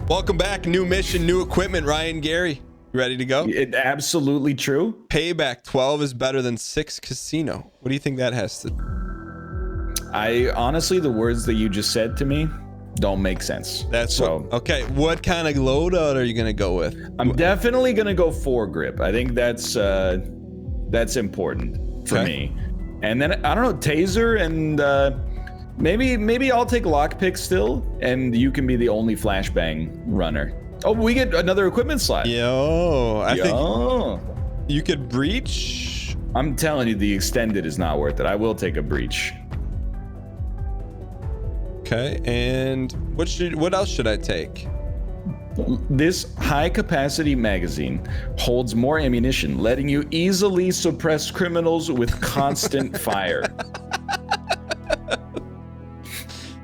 Welcome back. New mission, new equipment. Ryan Gary, you ready to go? Absolutely true. Payback 12 is better than 6 casino. What do you think that has to? I honestly, the words that you just said to me don't make sense. That's so okay. What kind of loadout are you gonna go with? I'm definitely gonna go foregrip. I think that's important for me. And then I don't know, taser and maybe I'll take lockpick still, and you can be the only flashbang runner. Oh, we get another equipment slot. I think you could breach. I'm telling you, the extended is not worth it. I will take a breach. Okay, and what else should I take? This high capacity magazine holds more ammunition, letting you easily suppress criminals with constant fire.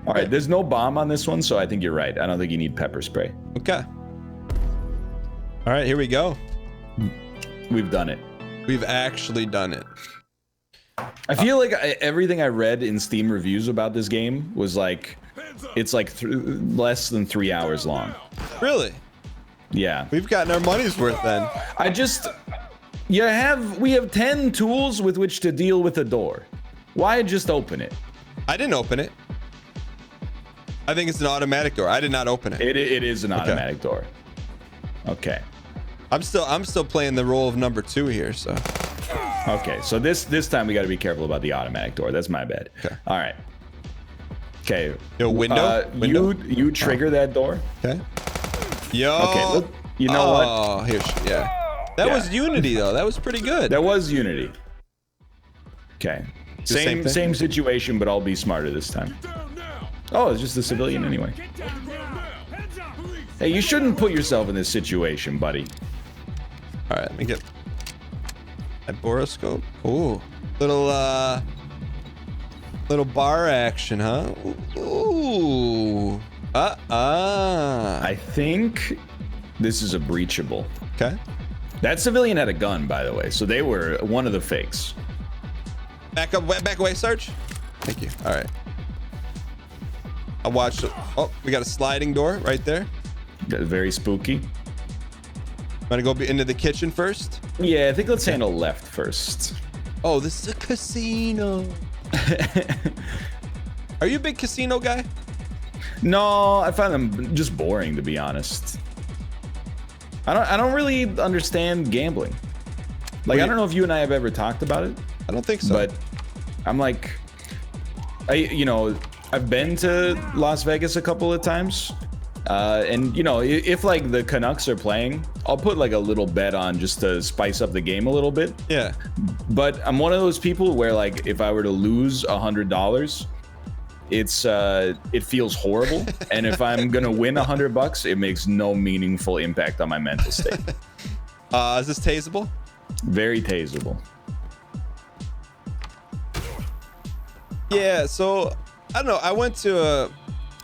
All right, there's no bomb on this one, so I think you're right. I don't think you need pepper spray. Okay. All right, here we go. We've done it. We've actually done it. I feel like everything I read in Steam reviews about this game was like, it's like less than 3 hours long. Really? Yeah. We've gotten our money's worth then. We have 10 tools with which to deal with a door. Why just open it? I didn't open it. I think it's an automatic door. I did not open it. It is an automatic door. Okay. I'm still playing the role of number 2 here, so. Okay, so this time we got to be careful about the automatic door. That's my bad. Okay. All right. Okay. Yo, window. You trigger that door. Okay. Yo. Okay. Look, you know what? Oh, that was Unity though. That was pretty good. That was Unity. Okay. Same situation, but I'll be smarter this time. Oh, it's just a civilian anyway. Hey, you shouldn't put yourself in this situation, buddy. All right, let me get a boroscope. Ooh, little bar action, huh? Ooh. I think this is a breachable. Okay. That civilian had a gun, by the way, so they were one of the fakes. Back away, Sarge. Thank you. All right. I watched it. Oh, we got a sliding door right there. That's very spooky. Want to go into the kitchen first? Yeah, I think let's handle left first. Oh, this is a casino. Are you a big casino guy? No, I find them just boring, to be honest. I don't really understand gambling. Like, I don't know if you and I have ever talked about it. I don't think so. But I'm like, I've been to Las Vegas a couple of times. And if like the Canucks are playing, I'll put like a little bet on just to spice up the game a little bit. Yeah. But I'm one of those people where like if I were to lose $100, it feels horrible. And if I'm gonna win $100, it makes no meaningful impact on my mental state. Is this taseable? Very taseable. Yeah. So I don't know. I went to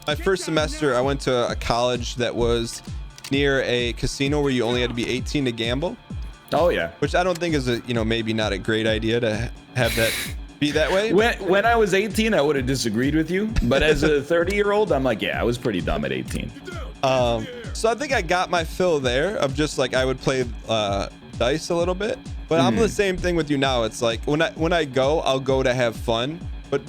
my first semester. I went to a college that was near a casino where you only had to be 18 to gamble. Oh yeah. Which I don't think is maybe not a great idea to have that be that way. When I was 18, I would have disagreed with you. But as a 30-year-old, I'm like, yeah, I was pretty dumb at 18. So I think I got my fill there of just like I would play dice a little bit. But I'm the same thing with you now. It's like when I go, I'll go to have fun, but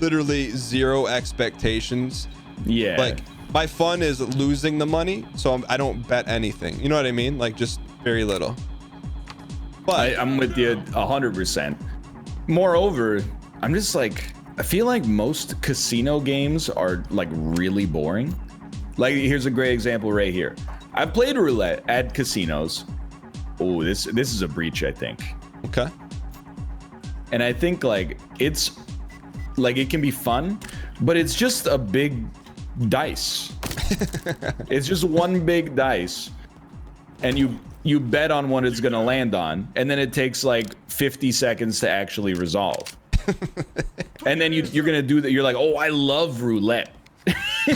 literally zero expectations. Yeah. Like my fun is losing the money, so I don't bet anything. You know what I mean? Like just very little. But I'm with you 100%. Moreover, I'm just like, I feel like most casino games are like really boring. Like here's a great example right here. I've played roulette at casinos. Oh, this is a breach, I think. Okay. And I think like it's like it can be fun, but it's just a big dice. It's just one big dice, and you bet on what it's gonna land on, and then it takes like 50 seconds to actually resolve. And then you're gonna do that. You're like, oh, I love roulette.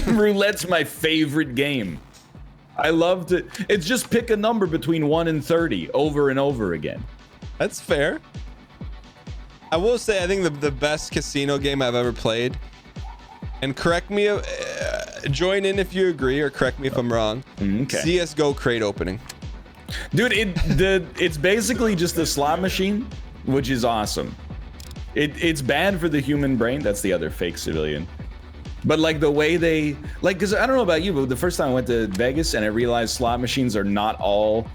Roulette's my favorite game. I love to. It's just pick a number between 1 and 30 over and over again. That's fair. I will say, I think the best casino game I've ever played, and correct me Join in if you agree or correct me if I'm wrong. Okay. CS:GO crate opening. Dude, it's basically just a slot machine, which is awesome. It's bad for the human brain. That's the other fake civilian. But like the way they like, because I don't know about you, but the first time I went to Vegas and I realized slot machines are not all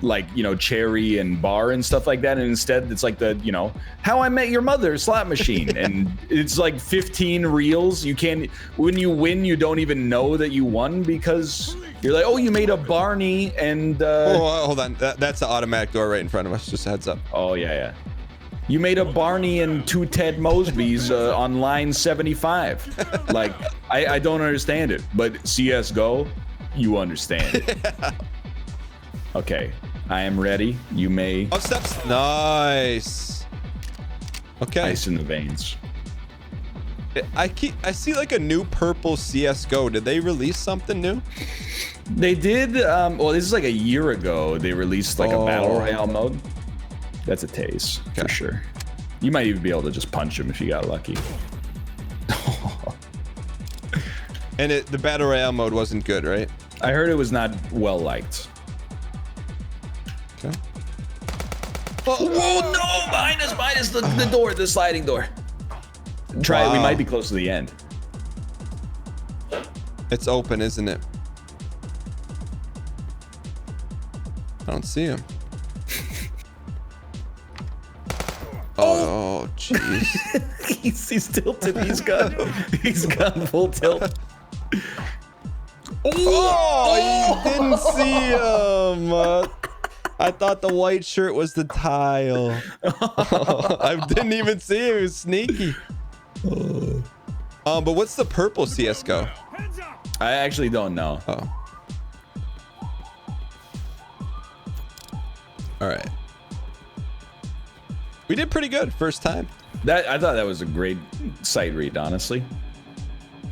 like, you know, cherry and bar and stuff like that, and instead it's like the, you know, How I Met Your Mother slot machine, and it's like 15 reels. You can't, when you win, you don't even know that you won because you're like, oh, you made a Barney and oh, hold on, that's the automatic door right in front of us. Just a heads up. Oh yeah. You made a Barney and 2 Ted Mosbys on line 75. Like, I don't understand it, but CS:GO, you understand. Yeah. Okay, I am ready. You may. Oh, steps. Nice. Okay. Ice in the veins. I see like a new purple CS:GO. Did they release something new? They did. Well, this is like a year ago. They released like a battle royale mode. That's a taste for sure. You might even be able to just punch him if you got lucky. And the battle royale mode wasn't good, right? I heard it was not well liked. Okay. Oh no! Behind us, the door, the sliding door. Try it. We might be close to the end. It's open, isn't it? I don't see him. Oh, jeez. he's tilted. He's gone full tilt. Oh, you didn't see him. I thought the white shirt was the tile. I didn't even see him. He was sneaky. But what's the purple CS:GO? I actually don't know. Oh. All right. We did pretty good first time. I thought that was a great sight read, honestly.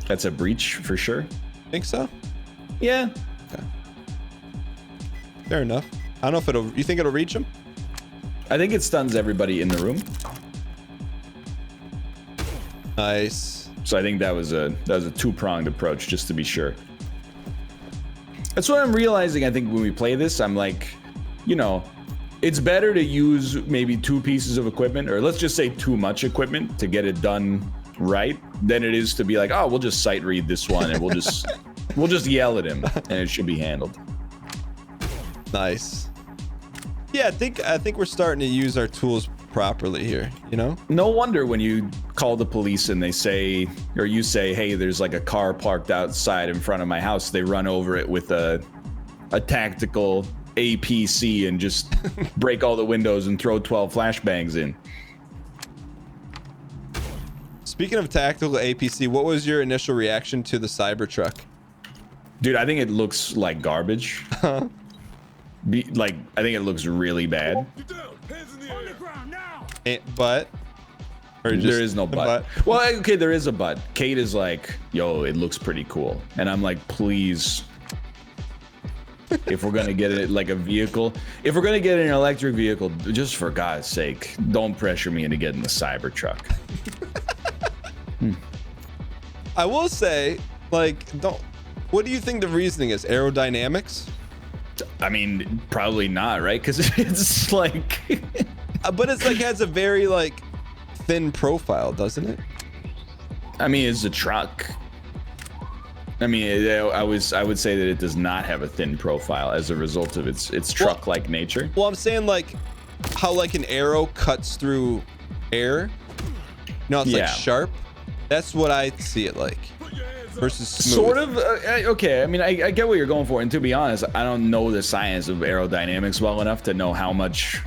That's a breach for sure. Think so? Yeah. Okay. Fair enough. I don't know if it'll. You think it'll reach him? I think it stuns everybody in the room. Nice. So I think that was a two-pronged approach, just to be sure. That's what I'm realizing. I think when we play this, I'm like, you know, it's better to use maybe 2 pieces of equipment, or let's just say too much equipment to get it done right, than it is to be like, oh, we'll just sight read this one and we'll just yell at him and it should be handled. Nice. Yeah, I think we're starting to use our tools properly here, you know? No wonder when you call the police and they say, or you say, hey, there's like a car parked outside in front of my house, they run over it with a tactical APC and just break all the windows and throw 12 flashbangs in. Speaking of tactical APC, what was your initial reaction to the Cybertruck? Dude, I think it looks like garbage. I think it looks really bad. But there is no but. Well, okay, there is a but. Kate is like, yo, it looks pretty cool. And I'm like, please, if we're gonna get it like a vehicle, if we're gonna get an electric vehicle, just for God's sake, don't pressure me into getting the Cybertruck. I will say, like, what do you think the reasoning is? Aerodynamics? I mean, probably not, right? Because it's like but it's like has a very like thin profile, doesn't it? I mean, it's a truck. I mean, I would say that it does not have a thin profile as a result of its truck-like nature. Well, I'm saying like how like an arrow cuts through air. No, it's like sharp. That's what I see it like. Versus smooth. Sort of. Okay, I mean, I get what you're going for, and to be honest, I don't know the science of aerodynamics well enough to know how much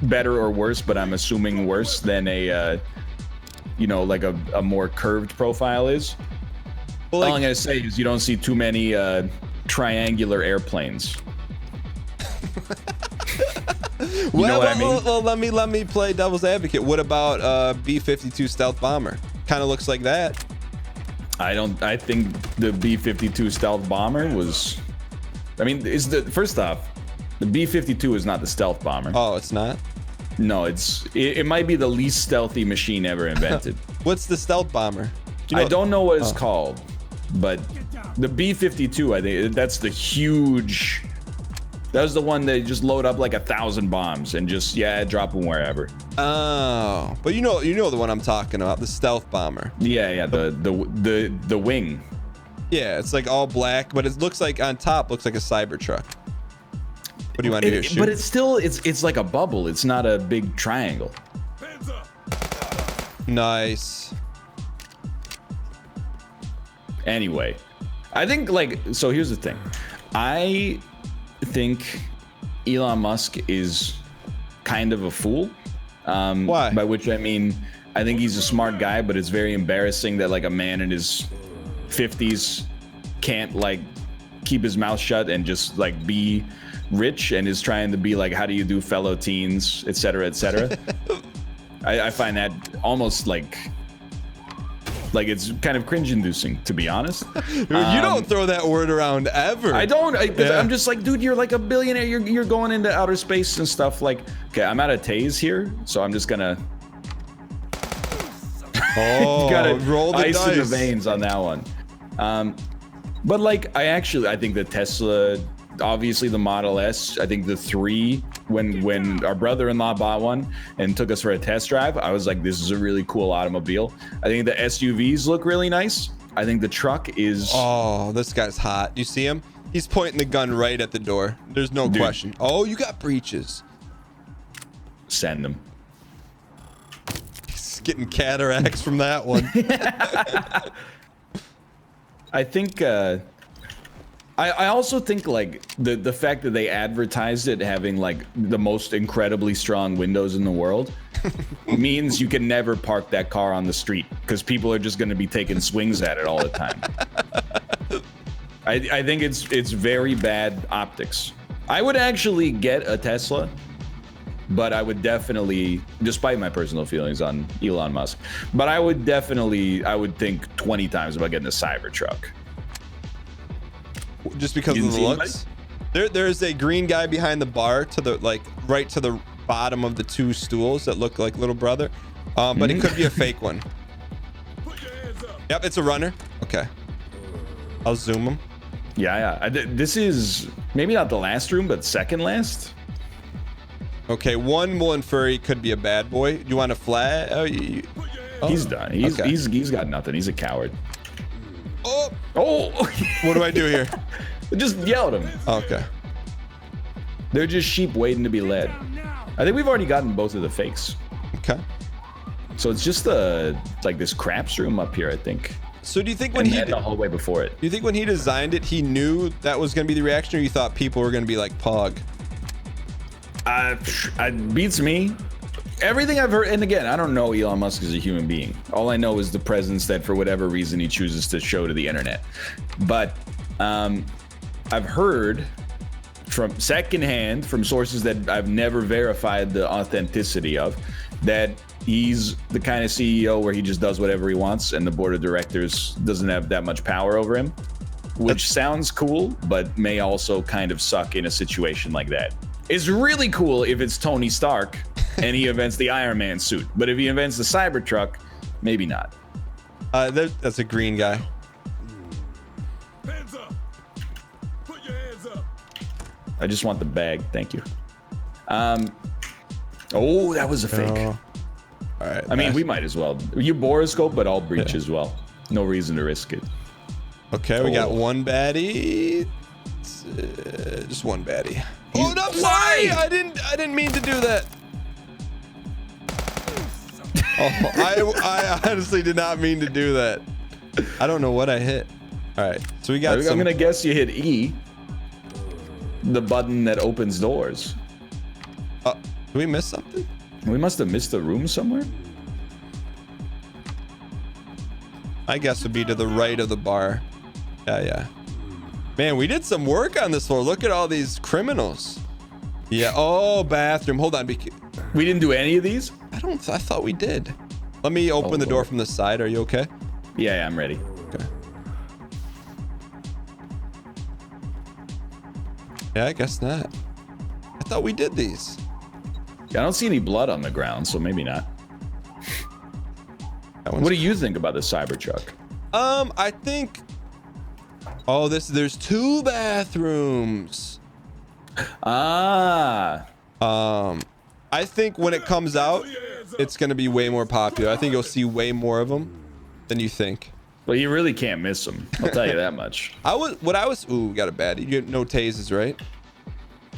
better or worse, but I'm assuming worse than a, you know, like a more curved profile is. Well, all I'm gonna say is you don't see too many triangular airplanes. You know what I mean? Well, let me play devil's advocate. What about B-52 stealth bomber? Kind of looks like that. I think the B-52 stealth bomber was, I mean, first off, the B-52 is not the stealth bomber. Oh, it's not? No, it might be the least stealthy machine ever invented. What's the stealth bomber? I don't know what it's called. But the B-52, I think that's the huge. That was the one that just load up like 1,000 bombs and just drop them wherever. Oh, but you know the one I'm talking about, the stealth bomber. Yeah, the wing. Yeah, it's like all black, but it looks like on top looks like a Cybertruck. What do you want to do? Shoot? But it's still it's like a bubble. It's not a big triangle. Nice. Anyway, I think so here's the thing. I think Elon Musk is kind of a fool. Why? By which I mean, I think he's a smart guy, but it's very embarrassing that like a man in his 50s can't like keep his mouth shut and just like be rich and is trying to be like, how do you do, fellow teens, etc., etc. I find that almost like it's kind of cringe-inducing, to be honest. You don't throw that word around ever. I don't. I'm just like, dude, you're like a billionaire. You're going into outer space and stuff. Like, okay, I'm out of tase here, so I'm just gonna. Oh, gotta roll the ice dice. in the veins on that one. But like, I think the Tesla, obviously the Model S, I think the 3, when our brother-in-law bought one and took us for a test drive, I was like, this is a really cool automobile. I think the SUVs look really nice. I think the truck is... Oh, this guy's hot. You see him? He's pointing the gun right at the door. There's no question. Oh, you got breaches. Send them. He's getting cataracts from that one. I think... I also think like the fact that they advertised it having like the most incredibly strong windows in the world means you can never park that car on the street because people are just going to be taking swings at it all the time. I think it's very bad optics. I would actually get a Tesla, but I would definitely, despite my personal feelings on Elon Musk, but I would think 20 times about getting a Cybertruck. Just because of the looks. There's a green guy behind the bar to the right to the bottom of the 2 stools that look like little brother, but it could be a fake one. Yep, it's a runner. Okay, I'll zoom him. Yeah. This is maybe not the last room, but second last. Okay, one Mullen Furry could be a bad boy. You want a flat? Oh, he's done. He's got nothing. He's a coward. Oh! What do I do here? Just yell at him. Okay. They're just sheep waiting to be led. I think we've already gotten both of the fakes. Okay. So it's just like this craps room up here, I think. So do you think when he the hallway before it? Do you think when he designed it, he knew that was going to be the reaction, or you thought people were going to be like Pog? It beats me. Everything I've heard, and again, I don't know Elon Musk as a human being. All I know is the presence that for whatever reason he chooses to show to the internet. But I've heard from secondhand, from sources that I've never verified the authenticity of, that he's the kind of CEO where he just does whatever he wants and the board of directors doesn't have that much power over him, which sounds cool, but may also kind of suck in a situation like that. It's really cool if it's Tony Stark and he invents the Iron Man suit, but if he invents the Cybertruck, maybe not. That's a green guy. Hands up. Put your hands up. I just want the bag, thank you. Oh, that was a fake. All right. I mean, we might as well. You boroscope, but I'll breach as well. No reason to risk it. Okay, we got one baddie. Just one baddie. Oh, no, I'm sorry. I didn't mean to do that. Oh, I honestly did not mean to do that. I don't know what I hit. All right, so we got. I'm gonna guess you hit E, the button that opens doors. Did we miss something? We must have missed a room somewhere. I guess would be to the right of the bar. Yeah. Man, we did some work on this floor. Look at all these criminals. Yeah. Oh, bathroom. Hold on. We didn't do any of these? I thought we did. Let me open the door from the side. Are you okay? Yeah, I'm ready. Okay. Yeah, I guess not. I thought we did these. I don't see any blood on the ground, so maybe not. What do you think about the Cybertruck? I think Oh, there's 2 bathrooms. Ah. I think when it comes out, it's gonna be way more popular. I think you'll see way more of them than you think. Well, you really can't miss them. I'll tell you that much. Ooh, we got a baddie. You get no tases, right?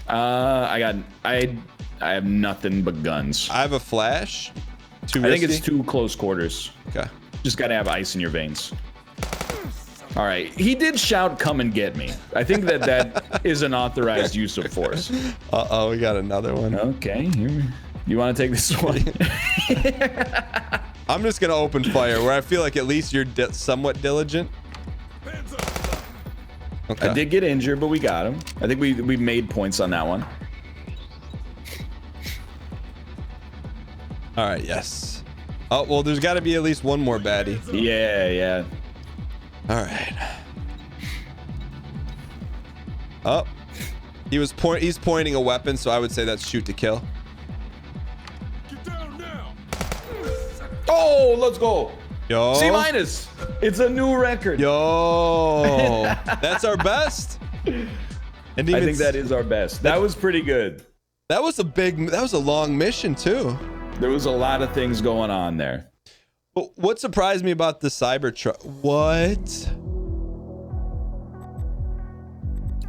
I have nothing but guns. I have a flash. I think it's too close quarters. Okay. Just gotta have ice in your veins. All right. He did shout, "Come and get me." I think that is an authorized use of force. Uh-oh, we got another one. Okay. You want to take this one? I'm just gonna open fire where I feel like at least you're somewhat diligent. Okay. I did get injured, but we got him. I think we made points on that one. All right. Yes. Oh well, there's got to be at least one more baddie. Yeah. All right. Oh, he's pointing a weapon, so I would say that's shoot to kill. Get down now. Oh, let's go. Yo. C-. It's a new record. Yo. That's our best. And I think that is our best. That was pretty good. That was a long mission too. There was a lot of things going on there. But what surprised me about the Cybertruck? What?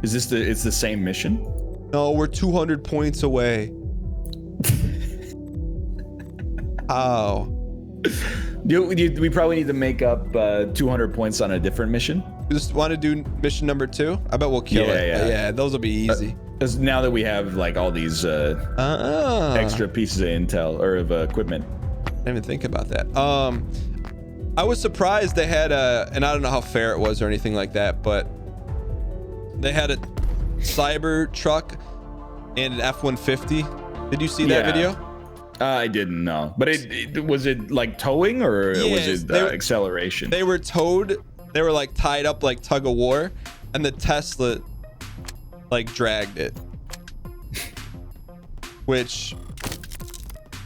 Is this it's the same mission? No, we're 200 points away. How? We probably need to make up 200 points on a different mission. You just want to do mission number 2? I bet we'll kill it. Yeah, those will be easy. Now that we have like all these extra pieces of intel or of equipment. I didn't even think about that. I was surprised they had and I don't know how fair it was or anything like that, but they had a Cybertruck and an F-150. Did you see that video? I didn't know, but was it like towing or was it acceleration? They were towed. They were like tied up like tug of war, and the Tesla like dragged it,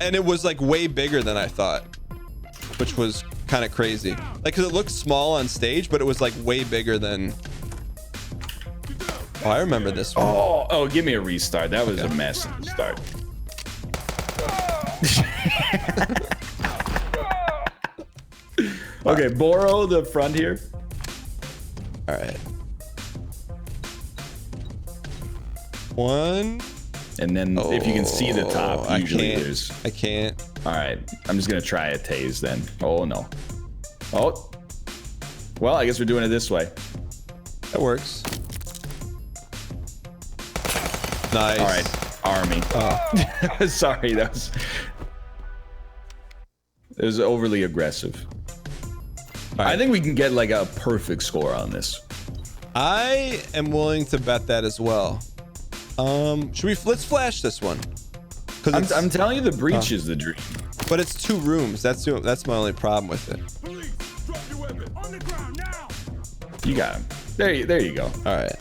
and it was like way bigger than I thought, which was kind of crazy. Like, cause it looked small on stage, but it was like way bigger than. Oh, I remember this one. Oh, give me a restart. That was a mess at the start. Okay, borrow the front here. All right. One. And then if you can see the top, usually there's. I can't. All right, I'm just gonna try a tase then. Oh no. Oh. Well, I guess we're doing it this way. That works. Nice. All right, army. Oh. Sorry, it was overly aggressive. Right. I think we can get like a perfect score on this. I am willing to bet that as well. Let's flash this one. I'm telling you, the breach is the dream. But it's 2 rooms. That's my only problem with it. Police, drop your weapon. On the ground now. You got him. There you go. All right.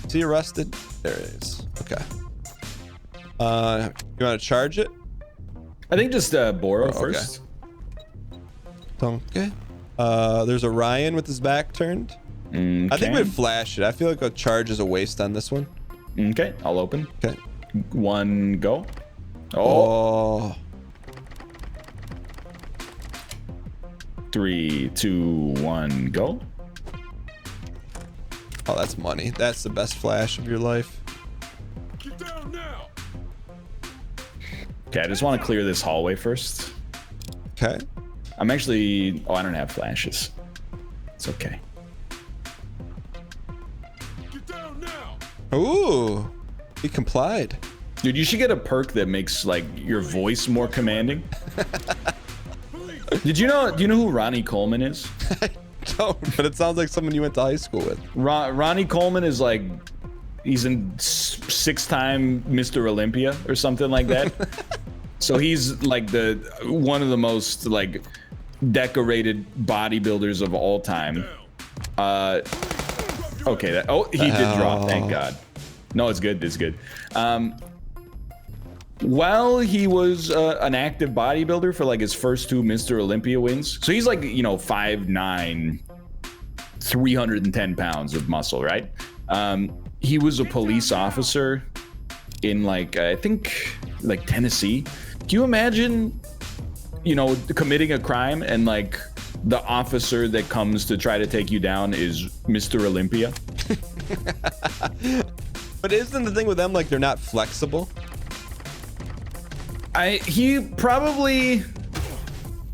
Is he arrested? There it is. Okay. You want to charge it? I think just borrow first. Okay. There's a Ryan with his back turned. Okay. I think we'd flash it. I feel like a charge is a waste on this one. Okay, I'll open. Okay. 1 go. Oh. 3, 2, 1 go. Oh, that's money. That's the best flash of your life. Get down now. Okay, I just want to clear this hallway first. Okay. I'm actually... Oh, I don't have flashes. It's okay. Get down now. Ooh. He complied. Dude, you should get a perk that makes like your voice more commanding. Do you know who Ronnie Coleman is? I don't, but it sounds like someone you went to high school with. Ronnie Coleman is like, he's in 6-time Mr. Olympia or something like that. So he's like one of the most like decorated bodybuilders of all time. Okay, he did drop, thank God. No, it's good, it's good. While he was an active bodybuilder for like his first 2 Mr. Olympia wins, so he's like, 5'9", 310 pounds of muscle, right? He was a police officer in like, I think like Tennessee. Can you imagine, you know, committing a crime and like the officer that comes to try to take you down is Mr. Olympia? But isn't the thing with them like they're not flexible? He probably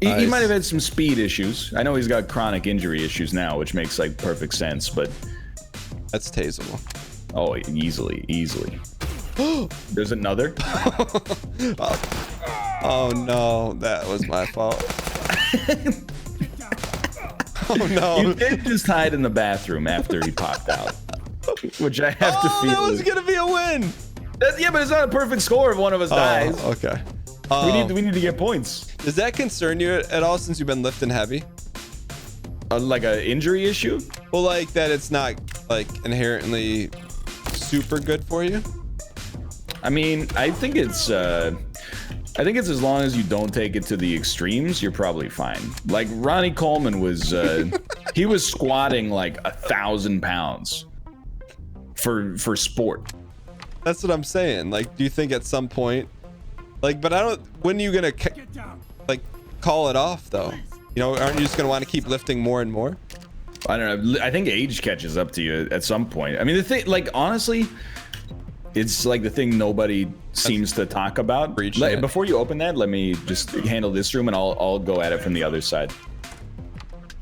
he might have had some speed issues. I know he's got chronic injury issues now, which makes like perfect sense, but that's taseable. Oh, easily. There's another. Oh no, that was my fault. Oh no. You did just hide in the bathroom after he popped out, which I have to feel. That was gonna be a win. Yeah, but it's not a perfect score if one of us dies. Okay. We need to get points. Does that concern you at all since you've been lifting heavy? Like an injury issue? Well, like that it's not like inherently super good for you. I mean, I think it's as long as you don't take it to the extremes, you're probably fine. Like Ronnie Coleman was, he was squatting like 1,000 pounds for sport. That's what I'm saying. Like, do you think at some point, like, but I don't, when are you gonna like call it off though? You know, aren't you just gonna want to keep lifting more and more? I don't know. I think age catches up to you at some point. I mean, the thing, like, honestly, it's like the thing nobody seems to talk about. Before you open that, let me just handle this room and I'll go at it from the other side.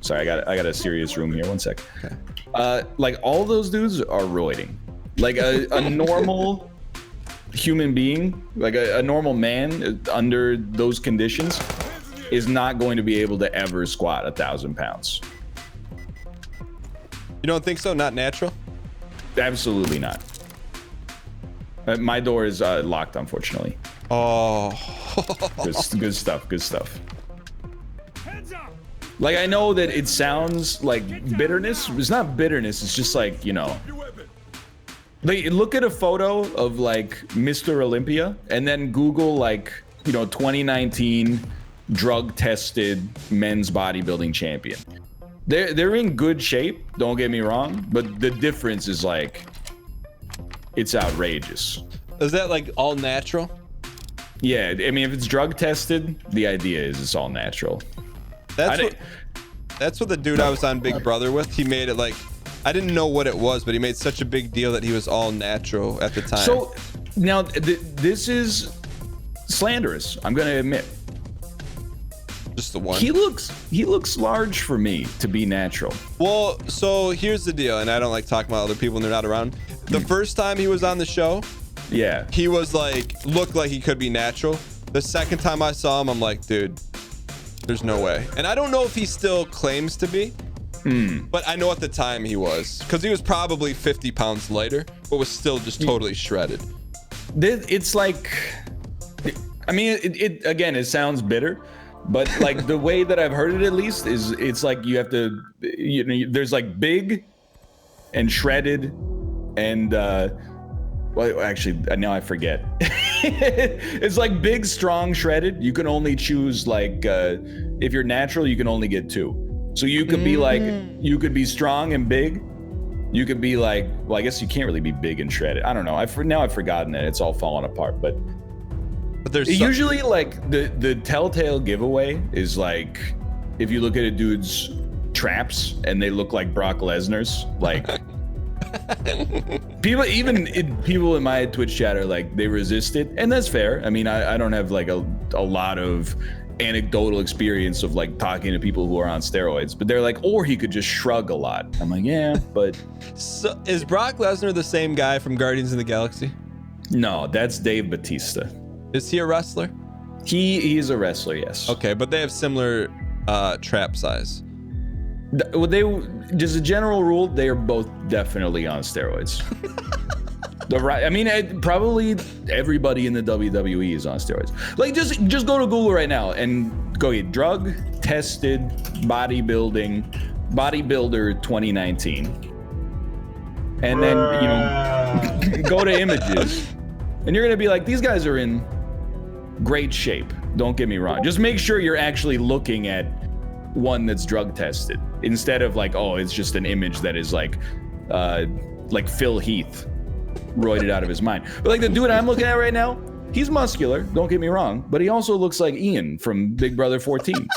Sorry, I got a serious room here. One sec. Okay. Like all those dudes are roiding. Like a normal human being, like a normal man under those conditions is not going to be able to ever squat 1,000 pounds. You don't think so? Not natural? Absolutely not. My door is locked, unfortunately. Oh. Good stuff. Like, I know that it sounds like bitterness. It's not bitterness. It's just like, you know. Like, look at a photo of like Mr. Olympia and then Google like, you know, 2019 drug-tested men's bodybuilding champion. They're in good shape, don't get me wrong, but the difference is like, it's outrageous. Is that like all natural? Yeah, I mean, if it's drug tested, the idea is it's all natural. That's what the dude I was on Big Brother with, he made it like, I didn't know what it was, but he made such a big deal that he was all natural at the time. So now this is slanderous, I'm gonna admit. Just the one. He looks large for me to be natural. Well, so here's the deal, and I don't like talking about other people when they're not around. The first time he was on the show, yeah, he was like, looked like he could be natural. The second time I saw him, I'm like, dude, there's no way. And I don't know if he still claims to be, but I know at the time he was, because he was probably 50 pounds lighter, but was still just totally shredded. It's like, I mean, it again, it sounds bitter. But like the way that I've heard it, at least, is it's like you have to, you know, there's like big and shredded and well, actually now I forget. It's like big, strong, shredded. You can only choose like if you're natural, you can only get 2. So you could be like, you could be strong and big. You could be like, well, I guess you can't really be big and shredded. I don't know. Now I've forgotten it. It's all falling apart, but there's usually like the telltale giveaway is like if you look at a dude's traps and they look like Brock Lesnar's, like people in my Twitch chat are like, they resist it, and that's fair. I mean, I don't have like a lot of anecdotal experience of like talking to people who are on steroids, but they're like, or he could just shrug a lot. I'm like, yeah, but so is Brock Lesnar the same guy from Guardians of the Galaxy? No, that's Dave Bautista. Is he a wrestler? He's a wrestler, yes. Okay, but they have similar trap size. Well, just a general rule, they are both definitely on steroids. I mean, probably everybody in the WWE is on steroids. Like, just go to Google right now and go get drug tested bodybuilder 2019, and then you know go to images, and you're gonna be like, these guys are in great shape. Don't get me wrong. Just make sure you're actually looking at one that's drug tested. instead of like, oh, it's just an image that is like Phil Heath roided out of his mind. But like the dude I'm looking at right now, he's muscular, don't get me wrong, but he also looks like Ian from Big Brother 14.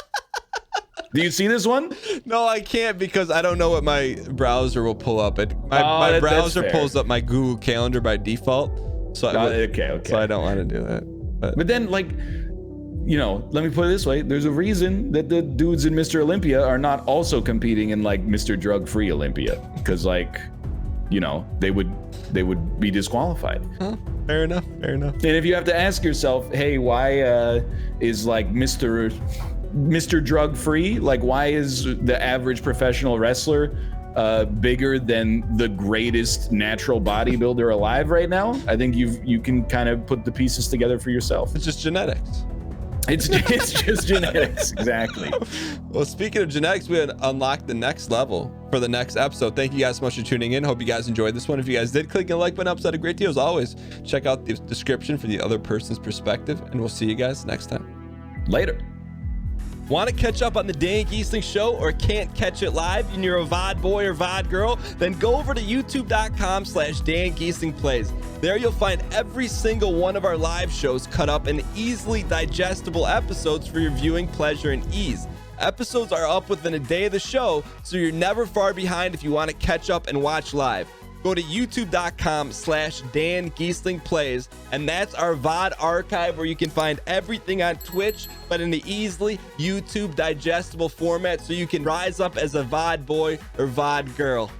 Do you see this one? No, I can't because I don't know what my browser will pull up. My browser pulls up my Google Calendar by default. So okay. So I don't want to do that. But then, like, you know, let me put it this way: there's a reason that the dudes in Mr. Olympia are not also competing in like Mr. Drug-Free Olympia, because like, you know, they would be disqualified. Huh? Fair enough. And if you have to ask yourself, hey, why is like Mr. Drug-Free, like why is the average professional wrestler bigger than the greatest natural bodybuilder alive right now? I think you can kind of put the pieces together for yourself. It's just genetics. It's just genetics, exactly. Well, speaking of genetics, we had unlocked the next level for the next episode. Thank you guys so much for tuning in. Hope you guys enjoyed this one. If you guys did, click the like button up. It's a great deal as always. Check out the description for the other person's perspective, and we'll see you guys next time. Later. Want to catch up on the Dan Giesling Show or can't catch it live and you're a VOD boy or VOD girl? Then go over to youtube.com/Dan Giesling Plays. There you'll find every single one of our live shows cut up in easily digestible episodes for your viewing pleasure and ease. Episodes are up within a day of the show, so you're never far behind if you want to catch up and watch live. Go to youtube.com/Dan Giesling Plays, and that's our VOD archive where you can find everything on Twitch, but in the easily YouTube digestible format so you can rise up as a VOD boy or VOD girl.